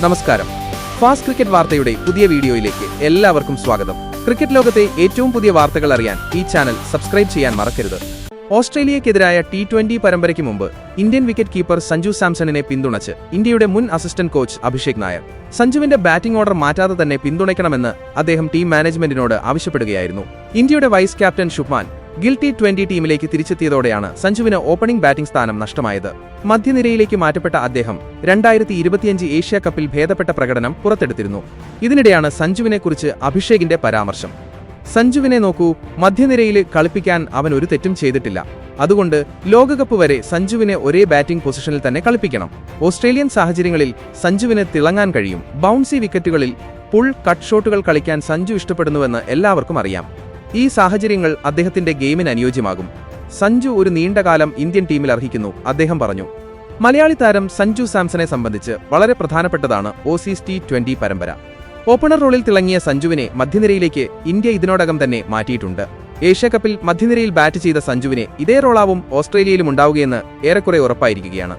നമസ്കാരം. Fast cricket വാർത്തയുടെ പുതിയ വീഡിയോയിലേക്ക് എല്ലാവർക്കും സ്വാഗതം. ക്രിക്കറ്റ് ലോകത്തെ ഏറ്റവും പുതിയ വാർത്തകൾ അറിയാൻ ഈ ചാനൽ സബ്സ്ക്രൈബ് ചെയ്യാൻ മറക്കരുത്. ഓസ്ട്രേലിയക്കെതിരായ T20 പരമ്പരയ്ക്ക് മുമ്പ് ഇന്ത്യൻ വിക്കറ്റ് കീപ്പർ സഞ്ജു സാംസണിനെ പിന്തുണച്ച് ഇന്ത്യയുടെ മുൻ അസിസ്റ്റന്റ് കോച്ച് അഭിഷേക് നായർ സഞ്ജുവിന്റെ ബാറ്റിംഗ് ഓർഡർ മാറ്റാതെ തന്നെ പിന്തുണയ്ക്കണമെന്ന് അദ്ദേഹം ടീം മാനേജ്മെന്റിനോട് ആവശ്യപ്പെടുകയായിരുന്നു. ഇന്ത്യയുടെ vice captain Shubman Gill T20 ടീമിലേക്ക് തിരിച്ചെത്തിയതോടെയാണ് സഞ്ജുവിന് ഓപ്പണിംഗ് ബാറ്റിംഗ് സ്ഥാനം നഷ്ടമായത്. മധ്യനിരയിലേക്ക് മാറ്റപ്പെട്ട അദ്ദേഹം 2025 ഏഷ്യ കപ്പിൽ ഭേദപ്പെട്ട പ്രകടനം പുറത്തെടുത്തിരുന്നു. ഇതിനിടെയാണ് സഞ്ജുവിനെക്കുറിച്ച് അഭിഷേകിന്റെ പരാമർശം. സഞ്ജുവിനെ നോക്കൂ, മധ്യനിരയിൽ കളിപ്പിക്കാൻ അവൻ ഒരു തെറ്റും ചെയ്തിട്ടില്ല. അതുകൊണ്ട് ലോകകപ്പ് വരെ സഞ്ജുവിനെ ഒരേ ബാറ്റിംഗ് പൊസിഷനിൽ തന്നെ കളിപ്പിക്കണം. ഓസ്ട്രേലിയൻ സാഹചര്യങ്ങളിൽ സഞ്ജുവിന് തിളങ്ങാൻ കഴിയും. ബൗൺസി വിക്കറ്റുകളിൽ പുൾ കട്ട് ഷോട്ടുകൾ കളിക്കാൻ സഞ്ജു ഇഷ്ടപ്പെടുന്നുവെന്ന് എല്ലാവർക്കും അറിയാം. ഈ സാഹചര്യങ്ങൾ അദ്ദേഹത്തിന്റെ ഗെയിമിന് അനുയോജ്യമാകും. സഞ്ജു ഒരു നീണ്ടകാലം ഇന്ത്യൻ ടീമിൽ അർഹിക്കുന്നു, അദ്ദേഹം പറഞ്ഞു. മലയാളി താരം സഞ്ജു സാംസണെ സംബന്ധിച്ച് വളരെ പ്രധാനപ്പെട്ടതാണ് ഓസീസ് T20 പരമ്പര. ഓപ്പണർ റോളിൽ തിളങ്ങിയ സഞ്ജുവിനെ മധ്യനിരയിലേക്ക് ഇന്ത്യ ഇതിനോടകം തന്നെ മാറ്റിയിട്ടുണ്ട്. ഏഷ്യാകപ്പിൽ മധ്യനിരയിൽ ബാറ്റ് ചെയ്ത സഞ്ജുവിനെ ഇതേ റോളാവും ഓസ്ട്രേലിയയിലും ഉണ്ടാവുകയെന്ന് ഏറെക്കുറെ ഉറപ്പായിരിക്കുകയാണ്.